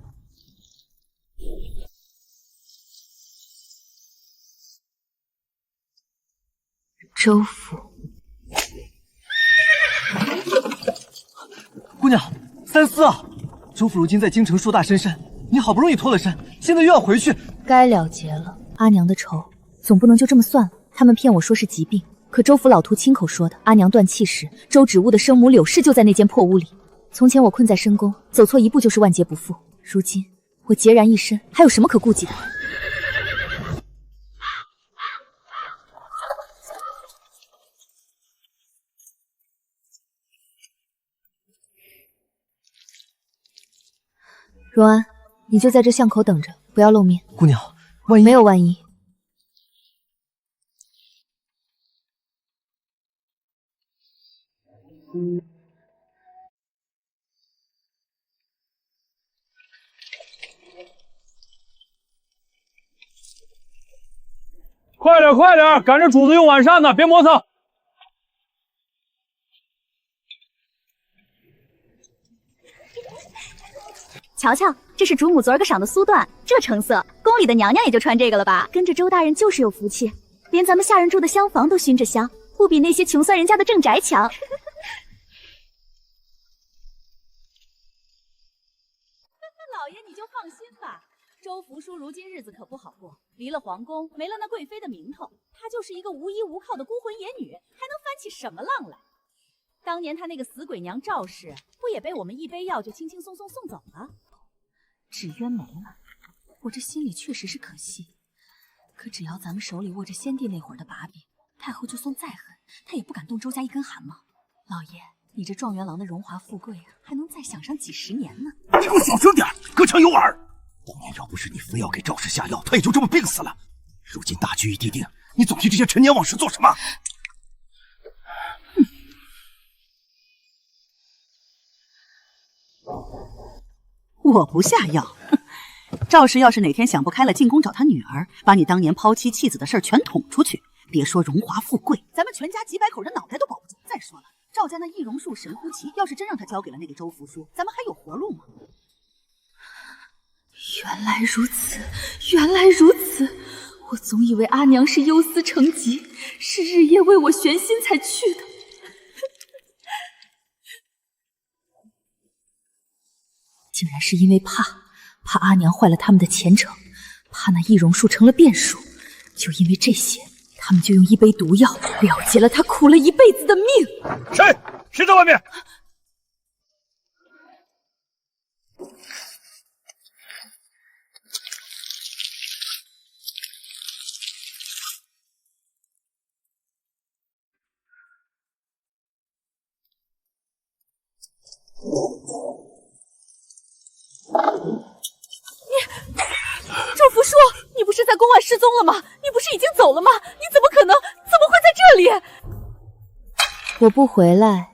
周府。姑娘，三思啊！周府如今在京城树大深深，你好不容易脱了身，现在又要回去，该了结了。阿娘的仇总不能就这么算了。他们骗我说是疾病，可周府老徒亲口说的，阿娘断气时，周芷雾的生母柳氏就在那间破屋里。从前我困在深宫，走错一步就是万劫不复。如今我孑然一身，还有什么可顾忌的？荣安，你就在这巷口等着，不要露面。姑娘，万一……没有万一。快点，快点，赶着主子用晚膳呢，别磨蹭。瞧瞧，这是主母昨儿个赏的苏缎，这成色，宫里的娘娘也就穿这个了吧？跟着周大人就是有福气，连咱们下人住的厢房都熏着香，不比那些穷酸人家的正宅强。老爷你就放心吧，周福叔如今日子可不好过，离了皇宫，没了那贵妃的名头，她就是一个无依无靠的孤魂野女，还能翻起什么浪来？当年她那个死鬼娘赵氏，不也被我们一杯药就轻轻松松送走了？纸鸢没了，我这心里确实是可惜。可只要咱们手里握着先帝那会儿的把柄，太后就算再狠，她也不敢动周家一根汗毛。老爷，你这状元郎的荣华富贵啊，还能再享上几十年呢。你给我小声点，隔墙有耳。当年要不是你非要给赵氏下药，他也就这么病死了。如今大局已地定，你总提这些陈年往事做什么？我不下药。赵氏要是哪天想不开了，进宫找他女儿，把你当年抛妻弃子的事儿全捅出去，别说荣华富贵，咱们全家几百口人脑袋都保不住。再说了，赵家那易容术神乎其，要是真让他交给了那个周福叔，咱们还有活路吗？原来如此，原来如此！我总以为阿娘是忧思成疾，是日夜为我悬心才去的。竟然是因为怕阿娘坏了他们的前程，怕那易容术成了变数，就因为这些，他们就用一杯毒药了结了他苦了一辈子的命。谁在外面？周福叔，你不是在宫外失踪了吗？你不是已经走了吗？你怎么可能？怎么会在这里？我不回来，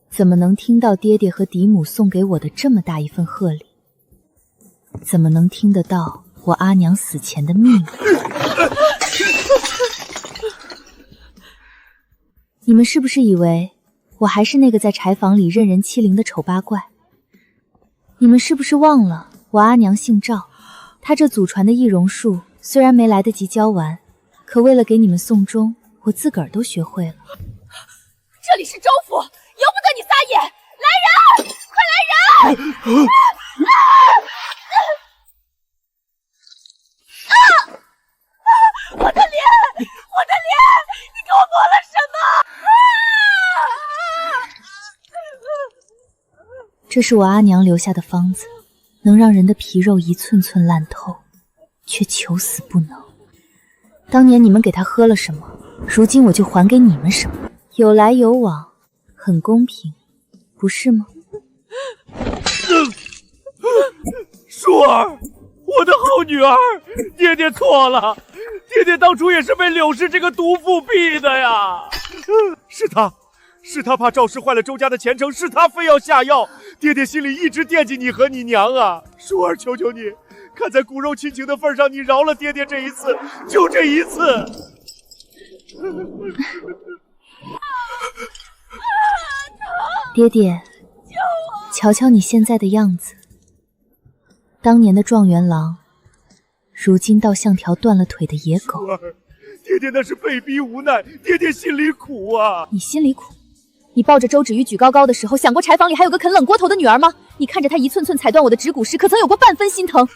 怎么能听到爹爹和嫡母送给我的这么大一份贺礼？怎么能听得到我阿娘死前的秘密。你们是不是以为我还是那个在柴房里任人欺凌的丑八怪？你们是不是忘了我阿娘姓赵？她这祖传的易容术虽然没来得及教完，可为了给你们送终，我自个儿都学会了。这里是州府，由不得你撒野！来人，快来人！我的脸，我的脸，你给我抹了什么？这是我阿娘留下的方子，能让人的皮肉一寸寸烂透，却求死不能。当年你们给她喝了什么，如今我就还给你们什么，有来有往，很公平，不是吗？舒儿，我的好女儿，爹爹错了，爹爹当初也是被柳氏这个毒妇逼的呀。是他怕赵氏坏了周家的前程，是他非要下药。爹爹心里一直惦记你和你娘啊。舒儿，求求你，看在骨肉亲情的份上，你饶了爹爹这一次，就这一次。爹爹，瞧瞧你现在的样子，当年的状元郎，如今倒像条断了腿的野狗。爹爹那是被逼无奈，爹爹心里苦啊。你心里苦？你抱着周芷玉举高高的时候，想过柴房里还有个啃冷锅头的女儿吗？你看着她一寸寸踩断我的指骨时，可曾有过半分心疼？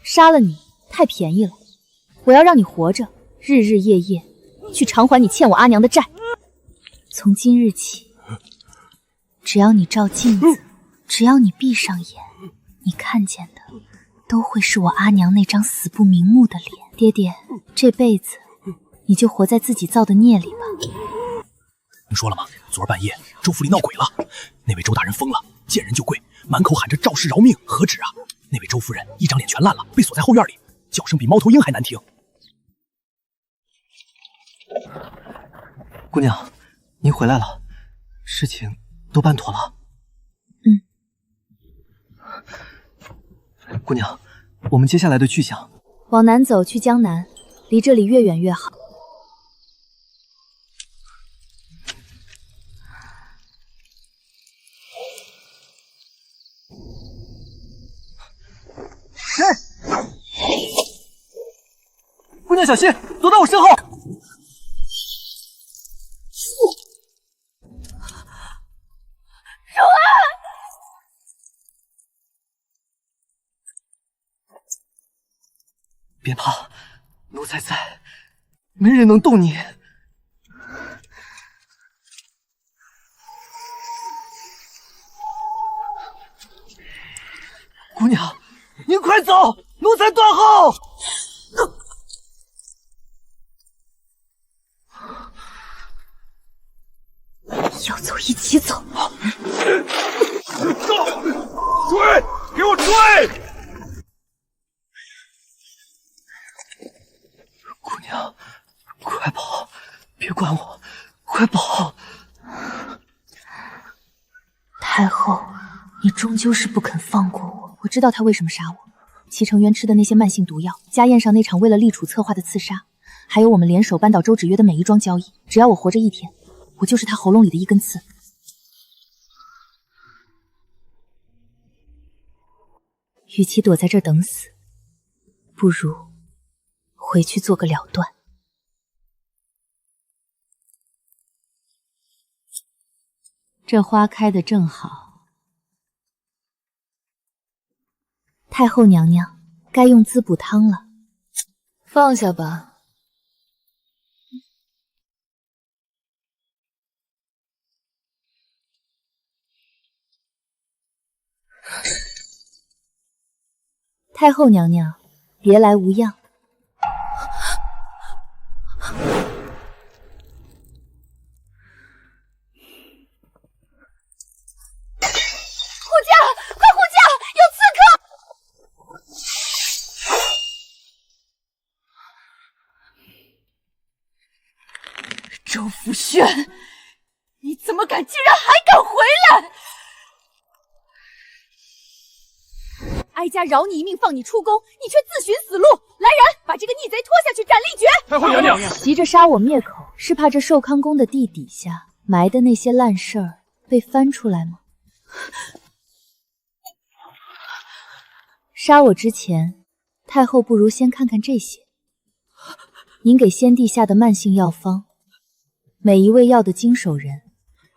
杀了你太便宜了，我要让你活着，日日夜夜去偿还你欠我阿娘的债。从今日起，只要你照镜子，只要你闭上眼，你看见的都会是我阿娘那张死不瞑目的脸。爹爹，这辈子你就活在自己造的孽里吧。听说了吗？昨儿半夜周府里闹鬼了，那位周大人疯了，见人就跪，满口喊着赵氏饶命，何止啊！那位周夫人一张脸全烂了，被锁在后院里，叫声比猫头鹰还难听。姑娘，您回来了，事情都办妥了。姑娘，我们接下来的去向？往南走，去江南，离这里越远越好。姑娘小心，躲到我身后。荣安，别怕，奴才在，没人能动你。姑娘，您快走，奴才断后。要走一起走。追！给我追！姑娘，快跑！别管我，快跑！太后，你终究是不肯放过我。我知道他为什么杀我，齐成渊吃的那些慢性毒药，家宴上那场为了立储策划的刺杀，还有我们联手扳倒周芷约的每一桩交易。只要我活着一天，我就是他喉咙里的一根刺。与其躲在这儿等死，不如回去做个了断。这花开得正好。太后娘娘，该用滋补汤了。放下吧。太后娘娘，别来无恙。护驾，快护驾，有刺客！周福轩，你怎么竟然还敢回来！哀家饶你一命，放你出宫，你却自寻死路。来人，把这个逆贼拖下去斩立决！太后娘娘，急着杀我灭口，是怕这寿康宫的地底下埋的那些烂事儿被翻出来吗？杀我之前，太后不如先看看这些。您给先帝下的慢性药方，每一味药的经手人，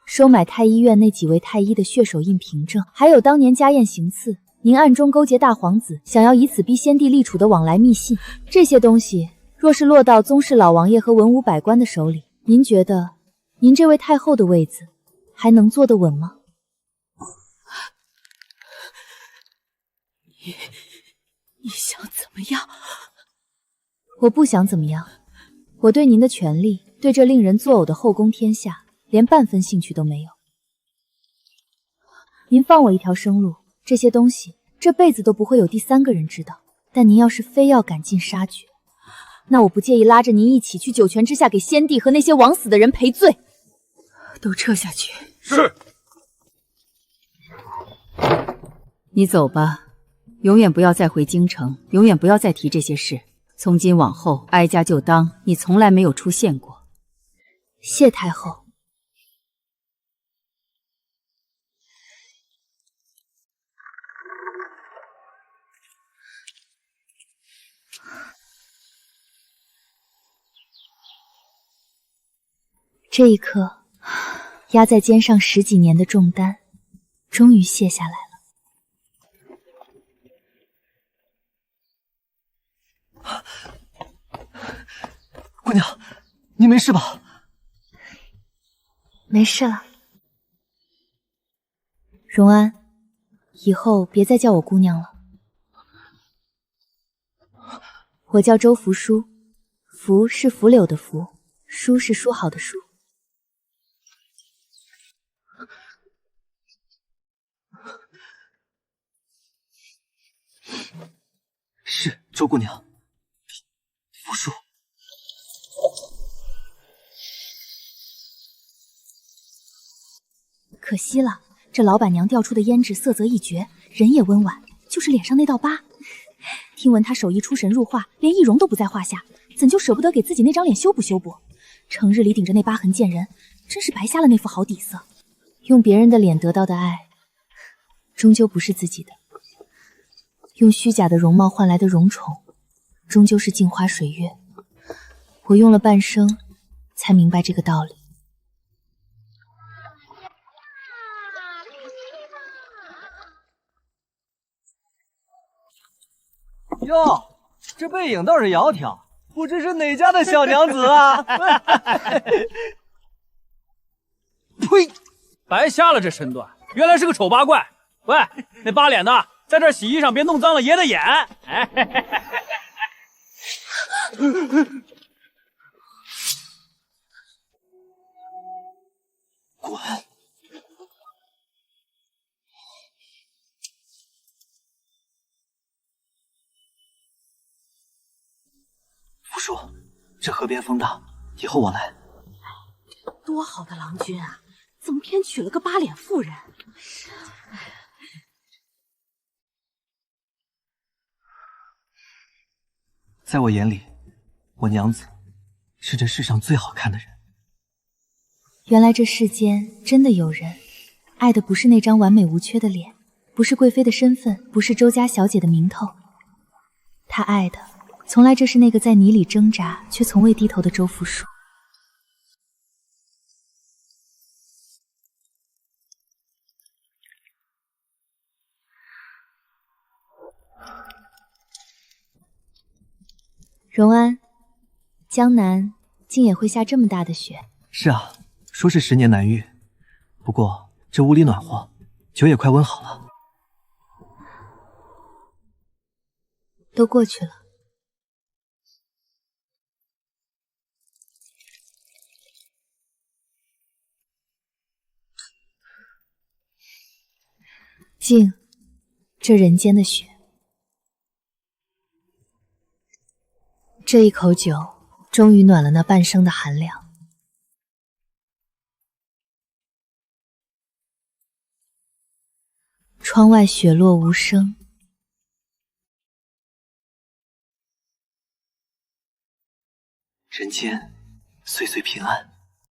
收买太医院那几位太医的血手印凭证，还有当年家宴行刺，您暗中勾结大皇子，想要以此逼先帝立储的往来密信，这些东西若是落到宗室老王爷和文武百官的手里，您觉得您这位太后的位子还能坐得稳吗？你想怎么样？我不想怎么样，我对您的权利，对这令人作呕的后宫天下，连半分兴趣都没有。您放我一条生路，这些东西这辈子都不会有第三个人知道。但您要是非要赶尽杀绝，那我不介意拉着您一起去九泉之下给先帝和那些枉死的人赔罪。都撤下去。是。你走吧，永远不要再回京城，永远不要再提这些事。从今往后，哀家就当你从来没有出现过。谢太后。这一刻，压在肩上10几年的重担，终于卸下来了。姑娘，你没事吧？没事了。荣安，以后别再叫我姑娘了。我叫周扶疏，扶是拂柳的拂，疏是梳好的梳。是周姑娘，扶疏。可惜了，这老板娘调出的胭脂色泽一绝，人也温婉，就是脸上那道疤。听闻她手艺出神入化，连易容都不在话下，怎就舍不得给自己那张脸修补修补？成日里顶着那疤痕见人，真是白瞎了那副好底色。用别人的脸得到的爱，终究不是自己的。用虚假的容貌换来的荣宠，终究是镜花水月。我用了半生，才明白这个道理。哟，这背影倒是窈窕，不知是哪家的小娘子啊？呸！白瞎了这身段，原来是个丑八怪。喂，那扒脸的，在这洗衣裳，别弄脏了爷的眼。滚！扶疏，这河边风大，以后我来。多好的郎君啊，怎么偏娶了个扒脸妇人？在我眼里，我娘子是这世上最好看的人。原来这世间真的有人爱的不是那张完美无缺的脸，不是贵妃的身份，不是周家小姐的名头，他爱的从来这是那个在泥里挣扎却从未低头的周扶疏。荣安，江南竟也会下这么大的雪？是啊，说是10年难遇，不过这屋里暖和，酒也快温好了。都过去了。敬这人间的雪。这一口酒终于暖了那半生的寒凉。窗外雪落无声，人间岁岁平安。